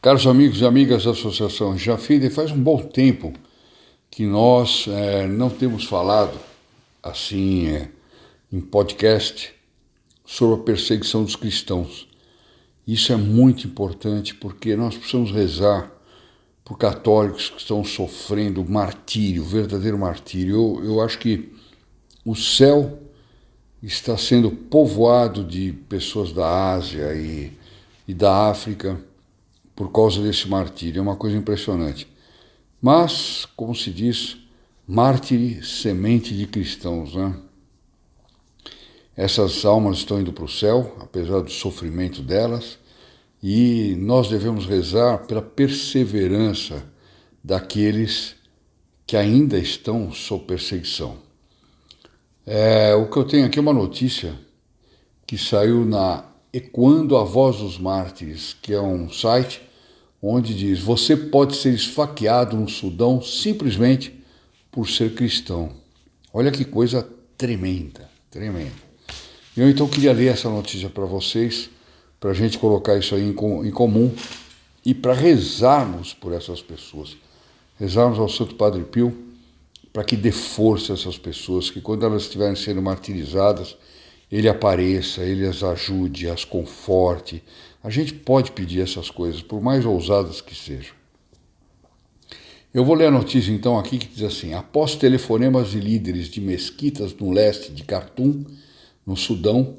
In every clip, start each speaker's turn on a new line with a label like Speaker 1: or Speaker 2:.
Speaker 1: Caros amigos e amigas da Associação Jafide, faz um bom tempo que nós não temos falado assim em podcast sobre a perseguição dos cristãos. Isso é muito importante porque nós precisamos rezar por católicos que estão sofrendo martírio, verdadeiro martírio. Eu acho que o céu está sendo povoado de pessoas da Ásia e da África por causa desse martírio. É uma coisa impressionante. Mas, como se diz, mártir semente de cristãos, né? Essas almas estão indo para o céu, apesar do sofrimento delas, e nós devemos rezar pela perseverança daqueles que ainda estão sob perseguição. O que eu tenho aqui é uma notícia que saiu na Ecoando a Voz dos Mártires, que é um site onde diz: você pode ser esfaqueado no Sudão simplesmente por ser cristão. Olha que coisa tremenda, tremenda. Eu então queria ler essa notícia para vocês, para a gente colocar isso aí em comum e para rezarmos por essas pessoas. Rezarmos ao Santo Padre Pio para que dê força a essas pessoas, que quando elas estiverem sendo martirizadas, ele apareça, ele as ajude, as conforte. A gente pode pedir essas coisas, por mais ousadas que sejam. Eu vou ler a notícia então aqui que diz assim: após telefonemas de líderes de mesquitas no leste de Khartoum, no Sudão,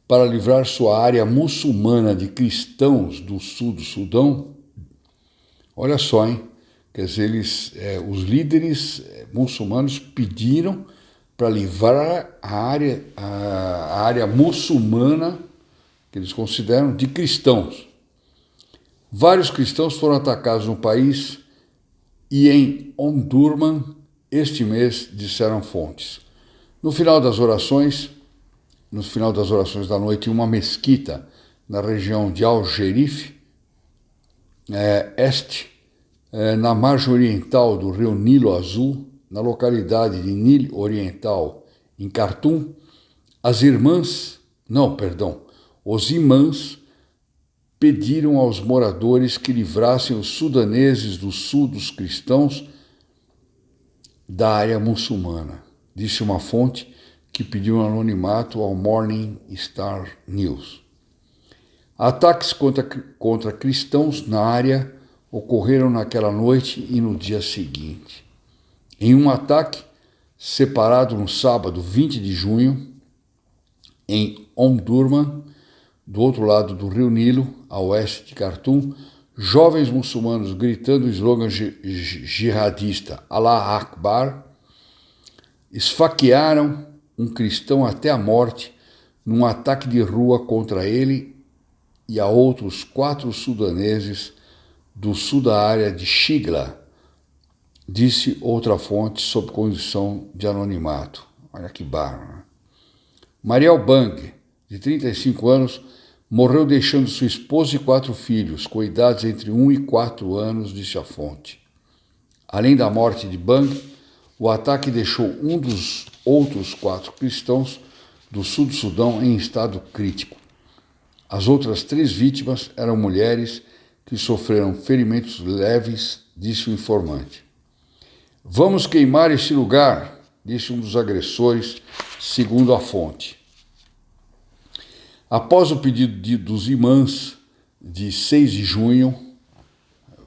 Speaker 1: para livrar sua área muçulmana de cristãos do sul do Sudão, olha só, hein? Quer dizer, os líderes muçulmanos pediram para livrar a área muçulmana, que eles consideram, de cristãos. Vários cristãos foram atacados no país e em Omdurman este mês, disseram fontes. No final das orações da noite, em uma mesquita na região de Al-Sherif, na margem oriental do rio Nilo Azul, na localidade de Nil Oriental, em Khartoum, os imãs pediram aos moradores que livrassem os sudaneses do sul dos cristãos da área muçulmana, disse uma fonte que pediu um anonimato ao Morning Star News. Ataques contra cristãos na área ocorreram naquela noite e no dia seguinte. Em um ataque separado no sábado 20 de junho, em Omdurman, do outro lado do rio Nilo, a oeste de Khartoum, jovens muçulmanos gritando o slogan jihadista Allah Akbar esfaquearam um cristão até a morte num ataque de rua contra ele e a outros 4 sudaneses do sul da área de Shigla, disse outra fonte sob condição de anonimato. Olha que bárbaro, né? Mariel Bang, de 35 anos, morreu deixando sua esposa e 4 filhos, com idades entre 1 e 4 anos, disse a fonte. Além da morte de Bang, o ataque deixou um dos outros 4 cristãos do sul do Sudão em estado crítico. As outras 3 vítimas eram mulheres que sofreram ferimentos leves, disse o informante. Vamos queimar este lugar, disse um dos agressores, segundo a fonte. Após o pedido dos imãs de 6 de junho,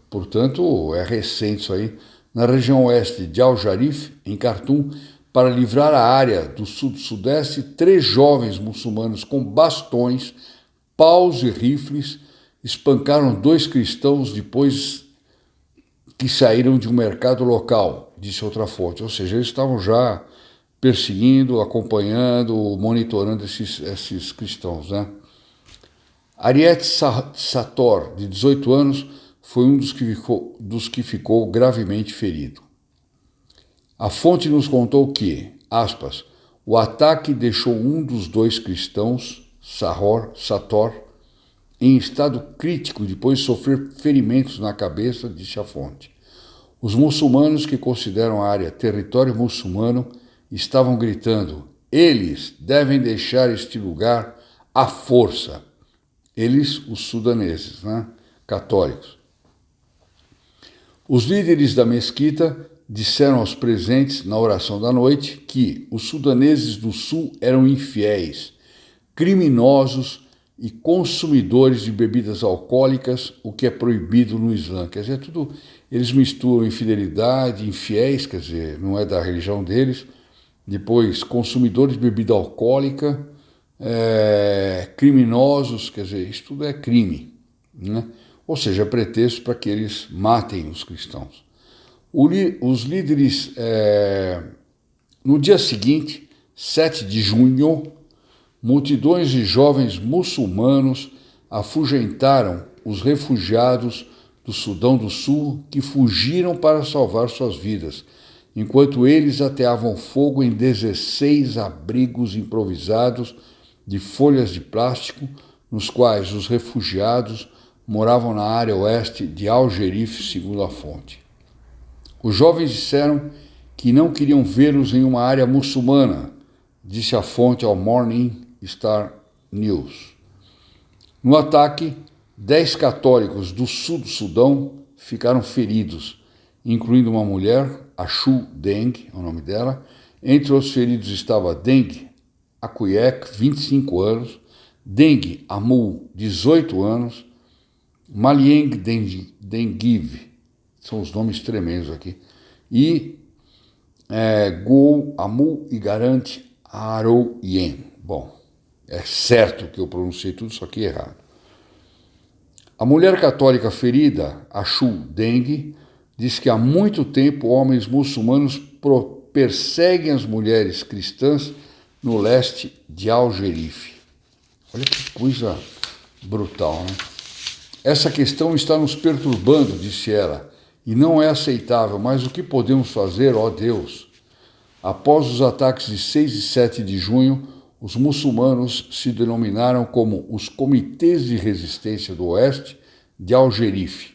Speaker 1: portanto, é recente isso aí, na região oeste de Al-Sharif, em Khartoum, para livrar a área do sul-sudeste, 3 jovens muçulmanos com bastões, paus e rifles espancaram 2 cristãos depois que saíram de um mercado local, disse outra fonte. Ou seja, eles estavam já perseguindo, acompanhando, monitorando esses cristãos, né? Ariet Sator, de 18 anos, foi um dos que ficou gravemente ferido. A fonte nos contou que, aspas, o ataque deixou um dos 2 cristãos, Sator, em estado crítico depois de sofrer ferimentos na cabeça, disse a fonte. Os muçulmanos que consideram a área território muçulmano estavam gritando: eles devem deixar este lugar à força. Eles, os sudaneses, né? Católicos. Os líderes da mesquita disseram aos presentes na oração da noite que os sudaneses do sul eram infiéis, criminosos e consumidores de bebidas alcoólicas, o que é proibido no Islã. Quer dizer, tudo, eles misturam infidelidade, infiéis, quer dizer, não é da religião deles, depois consumidores de bebida alcoólica, criminosos, quer dizer, isso tudo é crime, né? Ou seja, pretexto para que eles matem os cristãos. Os líderes, no dia seguinte, 7 de junho, multidões de jovens muçulmanos afugentaram os refugiados do Sudão do Sul que fugiram para salvar suas vidas, enquanto eles ateavam fogo em 16 abrigos improvisados de folhas de plástico, nos quais os refugiados moravam na área oeste de Al-Gerif, segundo a fonte. Os jovens disseram que não queriam vê-los em uma área muçulmana, disse a fonte ao Morning Star News. No ataque, 10 católicos do sul do Sudão ficaram feridos, incluindo uma mulher, Ashu Deng, é o nome dela. Entre os feridos estava Deng Akuyek, 25 anos, Deng Amul, 18 anos, Malieng Dengiv, são os nomes tremendos aqui, e Gou Amul e Garante Arouyen. Bom, é certo que eu pronunciei tudo isso aqui errado. A mulher católica ferida, Ashu Deng, diz que há muito tempo homens muçulmanos perseguem as mulheres cristãs no leste de Al-Gerif. Olha que coisa brutal, né? Essa questão está nos perturbando, disse ela, e não é aceitável, mas o que podemos fazer, ó Deus? Após os ataques de 6 e 7 de junho, os muçulmanos se denominaram como os Comitês de Resistência do Oeste de Al-Gerif,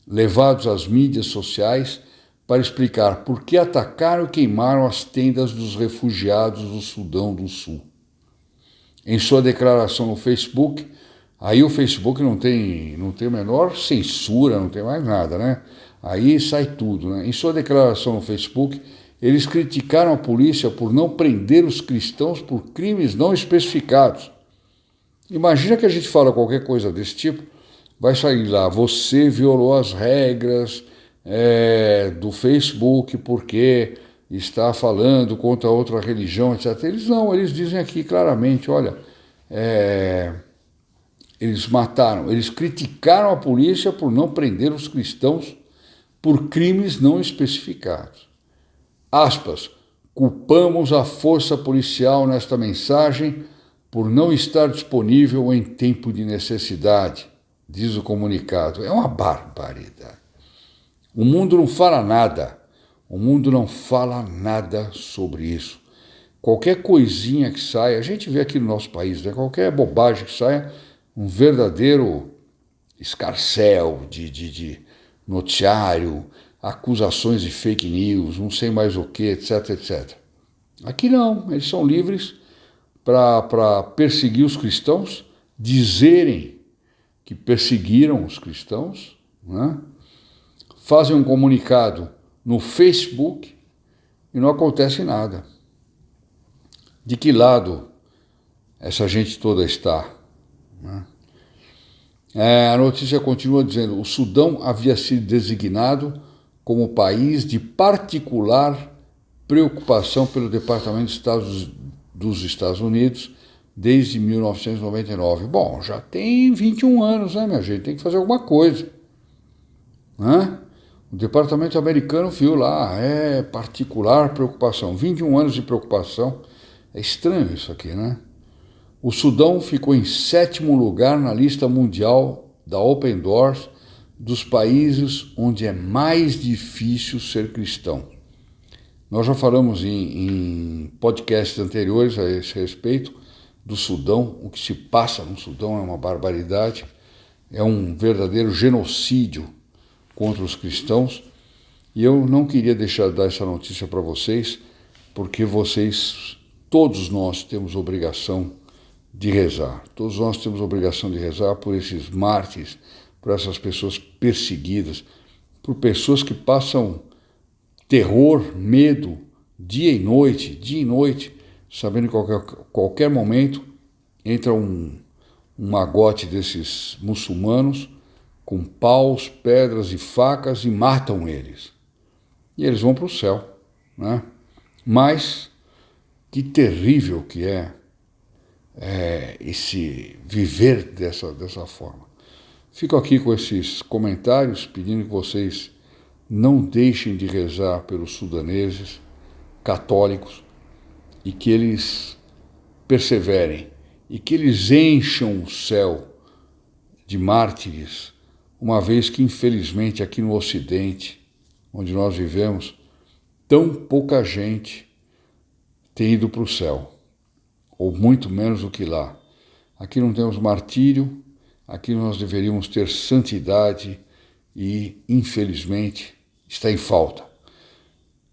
Speaker 1: levados às mídias sociais para explicar por que atacaram e queimaram as tendas dos refugiados do Sudão do Sul. Em sua declaração no Facebook, aí o Facebook não tem a menor censura, não tem mais nada, né? Aí sai tudo, né? Em sua declaração no Facebook, eles criticaram a polícia por não prender os cristãos por crimes não especificados. Imagina que a gente fala qualquer coisa desse tipo, vai sair lá, você violou as regras do Facebook porque está falando contra outra religião, etc. Eles dizem aqui claramente, olha, eles criticaram a polícia por não prender os cristãos por crimes não especificados. Aspas, culpamos a força policial nesta mensagem por não estar disponível em tempo de necessidade, diz o comunicado. É uma barbaridade. O mundo não fala nada. O mundo não fala nada sobre isso. Qualquer coisinha que saia, a gente vê aqui no nosso país, né? Qualquer bobagem que saia, um verdadeiro escarcéu de noticiário, acusações de fake news, não sei mais o que, etc, etc. Aqui não, eles são livres para perseguir os cristãos, dizerem que perseguiram os cristãos, né? Fazem um comunicado no Facebook e não acontece nada. De que lado essa gente toda está? Né? A notícia continua dizendo: o Sudão havia sido designado como país de particular preocupação pelo Departamento de Estado dos Estados Unidos desde 1999. Bom, já tem 21 anos, né, minha gente? Tem que fazer alguma coisa. Né? O Departamento americano viu lá, particular preocupação. 21 anos de preocupação. É estranho isso aqui, né? O Sudão ficou em 7º lugar na lista mundial da Open Doors dos países onde é mais difícil ser cristão. Nós já falamos em podcasts anteriores a esse respeito, do Sudão. O que se passa no Sudão é uma barbaridade, é um verdadeiro genocídio contra os cristãos. E eu não queria deixar de dar essa notícia para vocês, porque vocês, todos nós, temos obrigação de rezar. Todos nós temos obrigação de rezar por esses mártires, por essas pessoas perseguidas, por pessoas que passam terror, medo, dia e noite, sabendo que qualquer momento entra um magote desses muçulmanos com paus, pedras e facas e matam eles. E eles vão para o céu, né? Mas que terrível que é esse viver dessa forma. Fico aqui com esses comentários, pedindo que vocês não deixem de rezar pelos sudaneses católicos e que eles perseverem e que eles encham o céu de mártires, uma vez que, infelizmente, aqui no Ocidente, onde nós vivemos, tão pouca gente tem ido para o céu, ou muito menos do que lá. Aqui não temos martírio, aqui nós deveríamos ter santidade e, infelizmente, está em falta.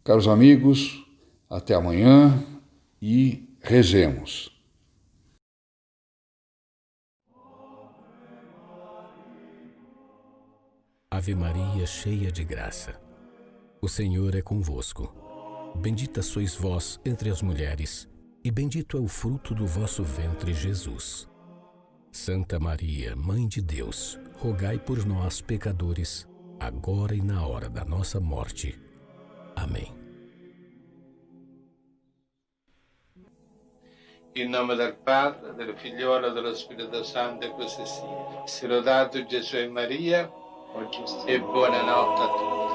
Speaker 1: Caros amigos, até amanhã e rezemos.
Speaker 2: Ave Maria, cheia de graça, o Senhor é convosco. Bendita sois vós entre as mulheres, e bendito é o fruto do vosso ventre, Jesus. Santa Maria, Mãe de Deus, rogai por nós, pecadores, agora e na hora da nossa morte. Amém.
Speaker 3: In nome del Padre, del Figliolo e dello Spirito Santo, e così sia. Sia lodato Gesù e Maria, e buonanotte a tutti.